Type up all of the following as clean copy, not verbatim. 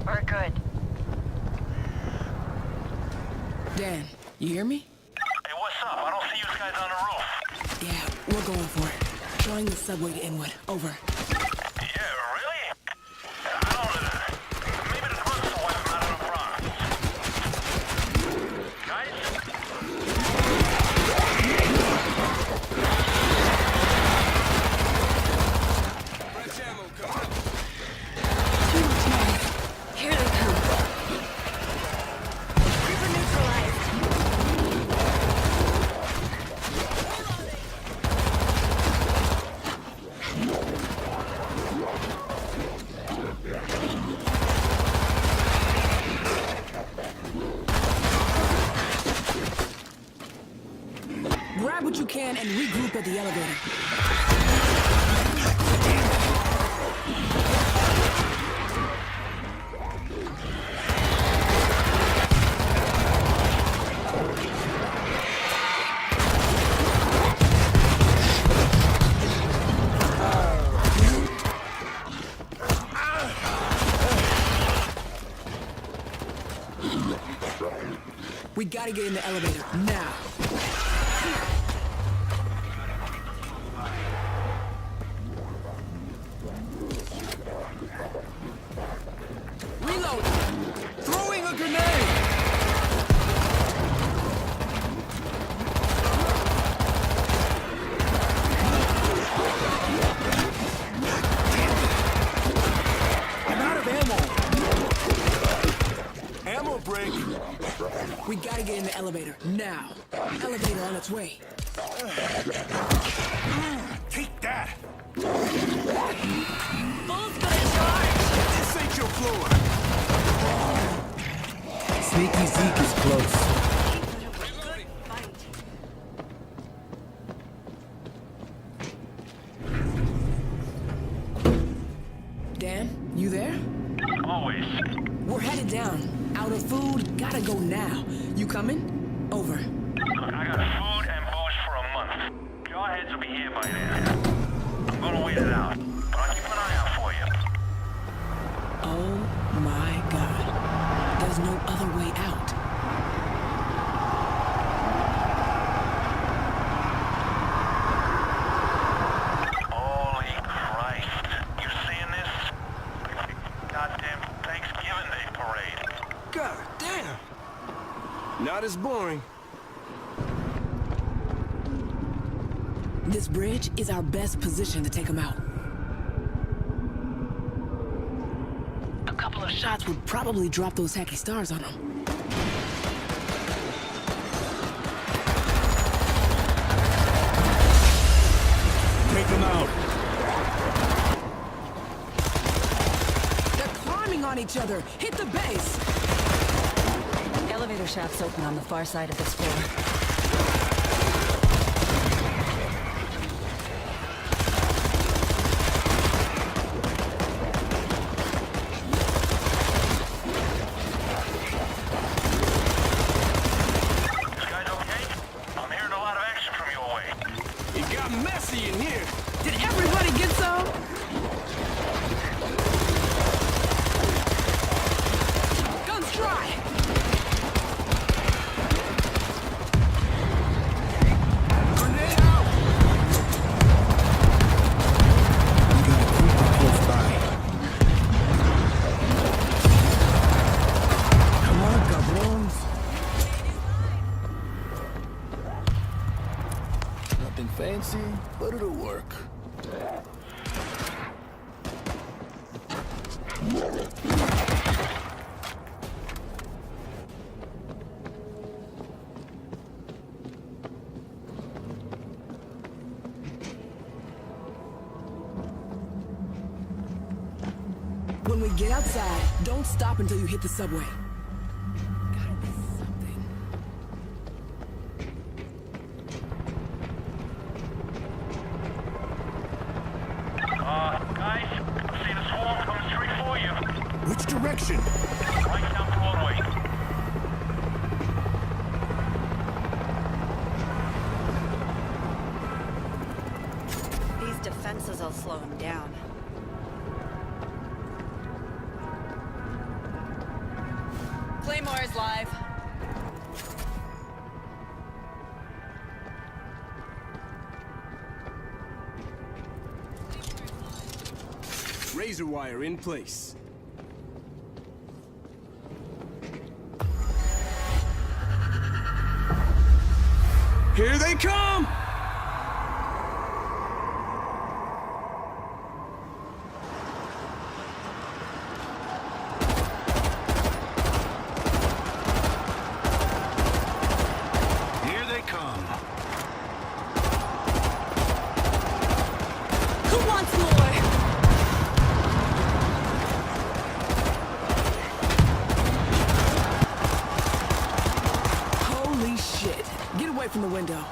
We're good. Dan, you hear me? Hey, what's up? I don't see you guys on the roof. Yeah, we're going for it. Trying the subway to Inwood. Over. Yeah, really? I don't... maybe the drugs will wipe them out of the Bronx. Guys? Fresh ammo coming. Too much noise. Here they come. Creeper neutralized. Grab what you can and regroup at the elevator. We gotta get in the elevator, now. Reload! Throwing a grenade! I'm out of ammo. Ammo break. We gotta get in the elevator, now. Elevator on its way. Take that. Bull's gonna charge. This ain't your floor. Sneaky Zeke is close. Good fight. Dan, you there? Always. We're headed down. Out of food, gotta go now. You coming? Over. Look, I got food and booze for a month. Jawheads will be here by then. I'm gonna wait it out, but I'll keep an eye out for you. Oh my god. There's no other way out. Holy Christ. You seeing this? Goddamn Thanksgiving Day parade. God damn. Not as boring. This bridge is our best position to take them out. A couple of shots would probably drop those hacky stars on them. Take them out. They're climbing on each other. Hit the base. Elevator shaft's open on the far side of this floor. You guys okay? I'm hearing a lot of action from your way. It got messy in here. Did everybody get some? Guns dry. Grenade out. We got a creeper close by. Come on, cabrones. Nothing fancy, but it'll work. When we get outside, don't stop until you hit the subway. Gotta be something. Guys, see the swarm coming straight for you. Which direction? Right down Broadway. These defenses will slow him down. Claymore is live. Razor wire in place. Here they come! Here they come. Who wants more? Holy shit. Get away from the window.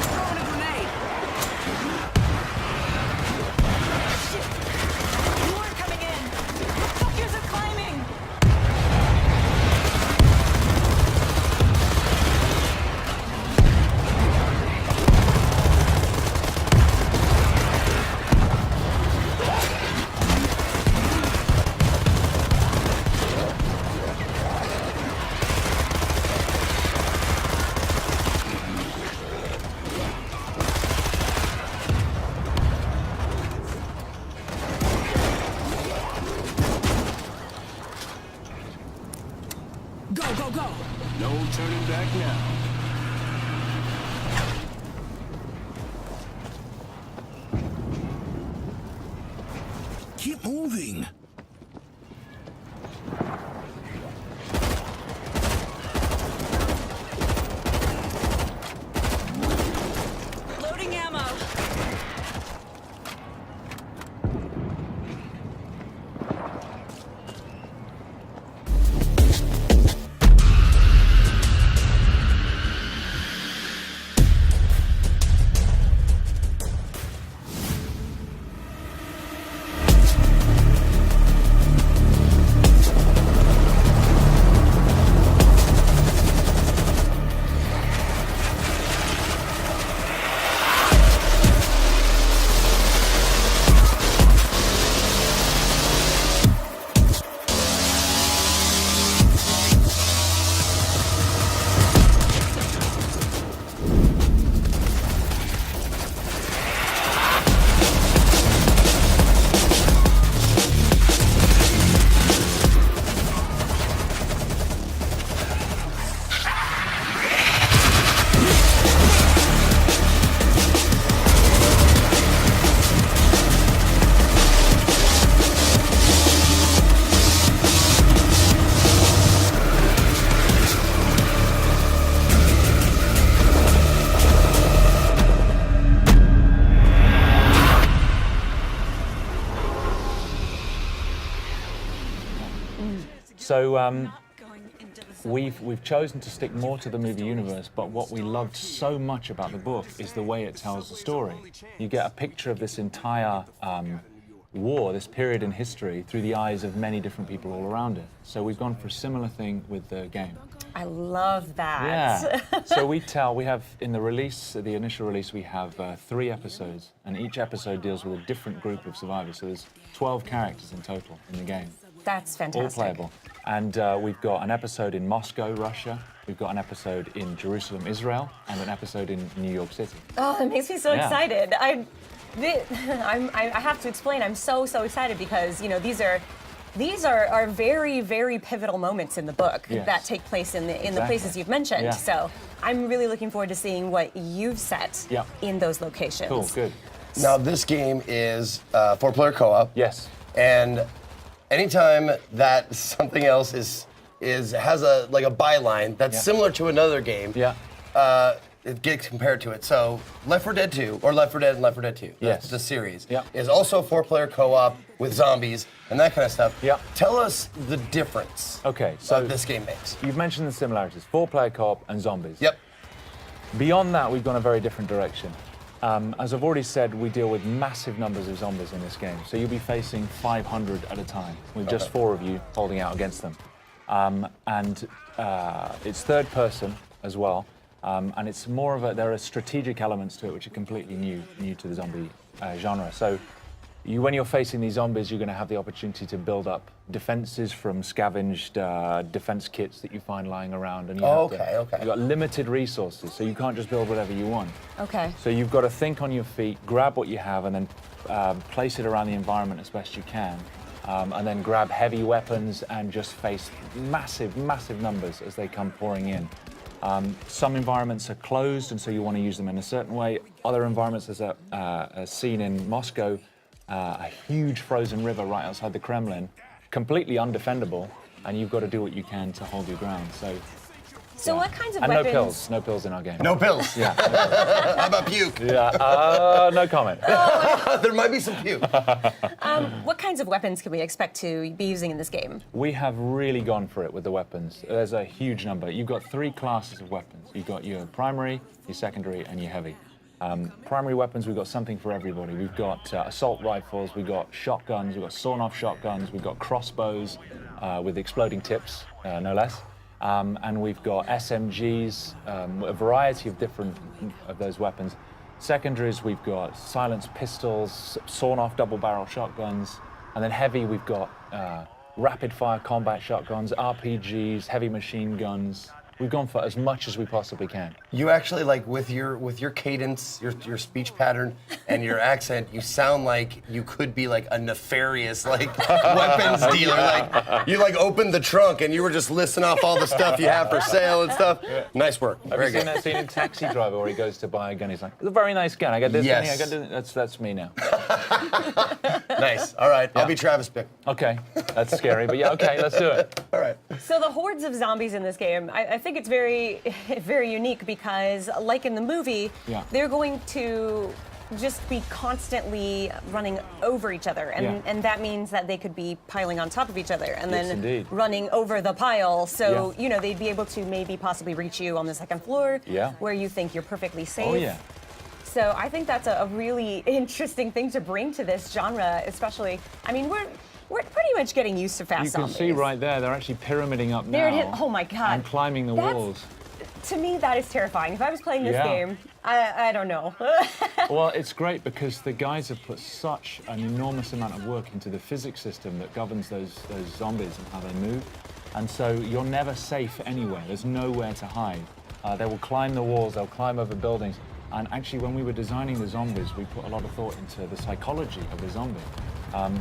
Throwing a grenade. More coming in. Fuckers are climbing. Go, go, go. No turning back now. Keep moving. Loading ammo. So we've chosen to stick more to the movie universe, but what we loved so much about the book is the way it tells the story. You get a picture of this entire war, this period in history, through the eyes of many different people all around it. So we've gone for a similar thing with the game. I love that. Yeah. So we have, in the release, the initial release, we have 3 episodes, and each episode deals with a different group of survivors. So there's 12 characters in total in the game. That's fantastic. All playable. And we've got an episode in Moscow, Russia. We've got an episode in Jerusalem, Israel, and an episode in New York City. Oh, that makes me so Yeah. excited. I have to explain. I'm so excited because, you know, these are very, very pivotal moments in the book Yes. that take place in the Exactly. places you've mentioned. Yeah. So I'm really looking forward to seeing what you've set Yeah. in those locations. Cool, good. Now, this game is 4-player co-op. Yes. And anytime that something else has a byline that's Yeah. similar to another game, Yeah. it gets compared to it. So Left 4 Dead 2, or Left 4 Dead and Left 4 Dead 2, Yes. the series, Yeah. is also 4-player co-op with zombies and that kind of stuff. Yeah. Tell us the difference Okay, so this game makes. you've mentioned the similarities, 4-player co-op and zombies. Yep. Beyond that, we've gone a very different direction. As I've already said, we deal with massive numbers of zombies in this game. So you'll be facing 500 at a time, with just 4 of you holding out against them. It's third person as well. And it's more of there are strategic elements to it which are completely new to the zombie genre. So when you're facing these zombies, you're going to have the opportunity to build up defenses from scavenged defense kits that you find lying around. And you've got limited resources, so you can't just build whatever you want. Okay. So you've got to think on your feet, grab what you have, and then place it around the environment as best you can. And then grab heavy weapons and just face massive, massive numbers as they come pouring in. Some environments are closed, and so you want to use them in a certain way. Other environments, there's a scene in Moscow, a huge frozen river right outside the Kremlin, completely undefendable, and you've got to do what you can to hold your ground. So what kinds of and weapons? no pills in our game. No pills. Yeah. How about puke? Yeah. No comment. There might be some puke. What kinds of weapons can we expect to be using in this game? We have really gone for it with the weapons. There's a huge number. You've got 3 classes of weapons. You've got your primary, your secondary, and your heavy. Primary weapons, we've got something for everybody. We've got assault rifles, we've got shotguns, we've got sawn-off shotguns, we've got crossbows with exploding tips, no less. And we've got SMGs, a variety of different of those weapons. Secondaries, we've got silenced pistols, sawn-off double-barrel shotguns, and then heavy, we've got rapid-fire combat shotguns, RPGs, heavy machine guns. We've gone for as much as we possibly can. You actually, like, with your cadence, your speech pattern, and your accent, you sound like you could be like a nefarious, like, weapons dealer. Like, you like opened the trunk and you were just listing off all the stuff you have for sale and stuff. Yeah. Nice work. Have you seen that scene in Taxi Driver where he goes to buy a gun? He's like, "It's a very nice gun. I got this gun. I got this." That's me now. Nice. All right. I'll be Travis Bick. Okay. That's scary, but yeah. Okay, let's do it. All right. So the hordes of zombies in this game, I think it's very, very unique because, like in the movie, they're going to just be constantly running over each other, and that means that they could be piling on top of each other and then running over the pile. So you know they'd be able to maybe possibly reach you on the second floor, where you think you're perfectly safe. Oh yeah. So I think that's a really interesting thing to bring to this genre, especially. I mean, we're pretty much getting used to fast zombies. You can see right there, they're actually pyramiding up There it is. now. Oh my God. And climbing the walls. To me, that is terrifying. If I was playing this game, I don't know. Well, it's great because the guys have put such an enormous amount of work into the physics system that governs those zombies and how they move. And so you're never safe anywhere. There's nowhere to hide. They will climb the walls, they'll climb over buildings. And actually, when we were designing the zombies, we put a lot of thought into the psychology of the zombie.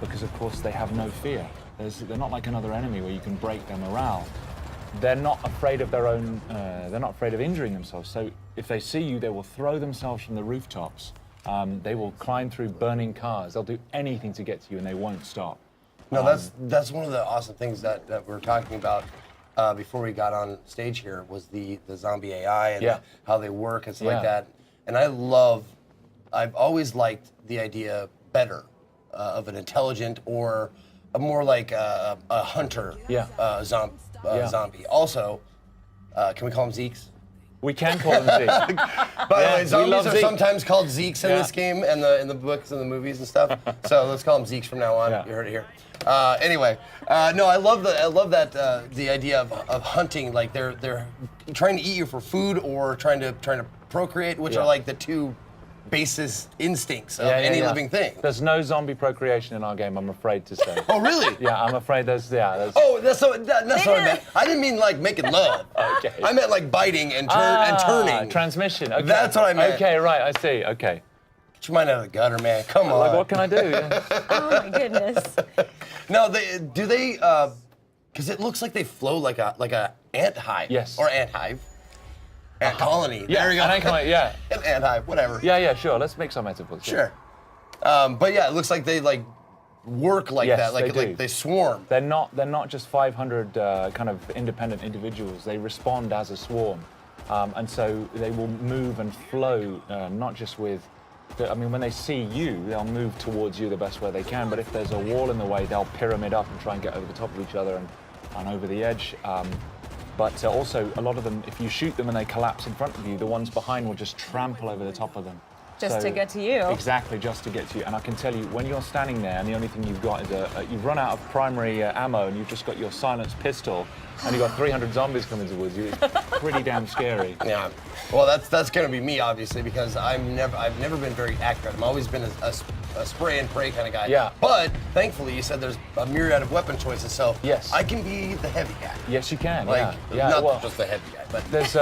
Because, of course, they have no fear. They're not like another enemy where you can break their morale. They're not afraid of their own, they're not afraid of injuring themselves. So if they see you, they will throw themselves from the rooftops. They will climb through burning cars. They'll do anything to get to you, and they won't stop. No, that's one of the awesome things that we were talking about before we got on stage here was the zombie AI and how they work and stuff like that. And I've always liked the idea better of an intelligent or a more like a hunter zombie. Also, can we call them Zeeks? We can call them Zeeks. By the way, zombies are sometimes called Zeeks in this game and in the books and the movies and stuff. So let's call them Zeeks from now on. You heard it here. Anyway, no, I love that the idea of hunting. Like they're trying to eat you for food or trying to procreate, which are like the two basis instincts of any living thing. There's no zombie procreation in our game, I'm afraid to say. Oh, really? Yeah, I'm afraid there's. Oh, that's what I meant. I didn't mean like making love. Okay. I meant like biting and turning. Transmission. Okay. That's what I meant. Okay, right. I see. Okay. Get your mind out of the gutter, man. Come on. Like, what can I do? Oh my goodness. No, do they? Because it looks like they flow like a ant hive. Yes. Or ant hive. Ant colony. Yeah, there you go. An ant colony. Yeah. An ant hive. Whatever. Yeah. Sure. Let's make some metaphors. Sure. But yeah, it looks like they like work like that. Like they swarm. They're not just 500 kind of independent individuals. They respond as a swarm, and so they will move and flow. Not just with. I mean, when they see you, they'll move towards you the best way they can. But if there's a wall in the way, they'll pyramid up and try and get over the top of each other and over the edge. But also, a lot of them, if you shoot them and they collapse in front of you, the ones behind will just trample over the top of them. Just to get to you. Exactly, just to get to you. And I can tell you, when you're standing there and the only thing you've got is you've run out of primary ammo and you've just got your silenced pistol and you've got 300 zombies coming towards you, it's pretty damn scary. Yeah. Well, that's going to be me, obviously, because I've never been very accurate. I've always been a spray and pray kind of guy. Yeah. But thankfully, you said there's a myriad of weapon choices, so yes, I can be the heavy guy. Yes, you can. Like, yeah. not well, just the heavy guy, but there's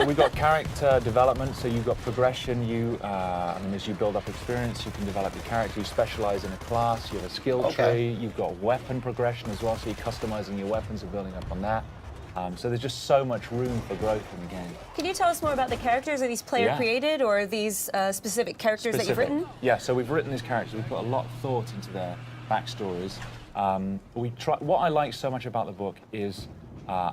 we've got character development, so you've got progression. I mean, as you build up experience, you can develop your character. You specialize in a class. You have a skill tree. You've got weapon progression as well, so you're customizing your weapons and building up on that. So there's just so much room for growth in the game. Can you tell us more about the characters? Are these player created or are these specific characters that you've written? Yeah, so we've written these characters. We've put a lot of thought into their backstories. What I like so much about the book is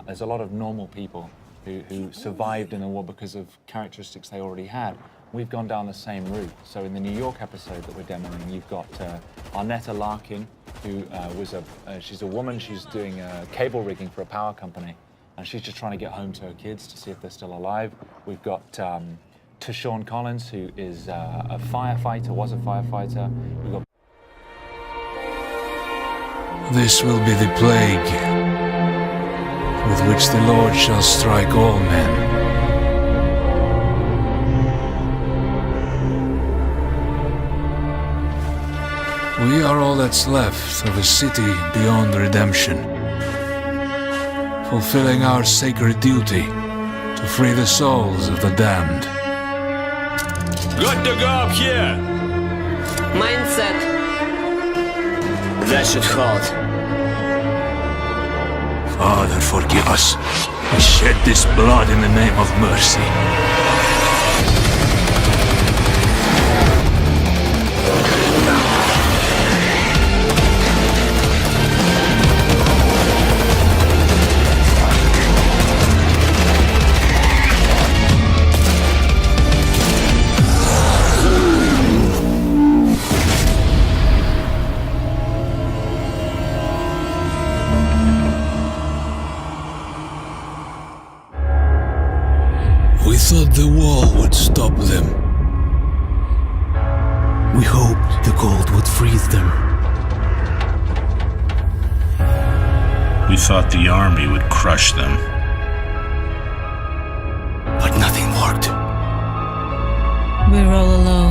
there's a lot of normal people who survived in the war because of characteristics they already had. We've gone down the same route. So in the New York episode that we're demoing, you've got Arnetta Larkin, who she's a woman. She's doing cable rigging for a power company. And she's just trying to get home to her kids to see if they're still alive. We've got Tashawn Collins, who is a firefighter, was a firefighter. We've got This will be the plague with which the Lord shall strike all men. We are all that's left of a city beyond redemption, fulfilling our sacred duty to free the souls of the damned. Good to go up here! Mindset. That should hold. Father, forgive us. We shed this blood in the name of mercy. We thought the wall would stop them. We hoped the cold would freeze them. We thought the army would crush them. But nothing worked. We're all alone.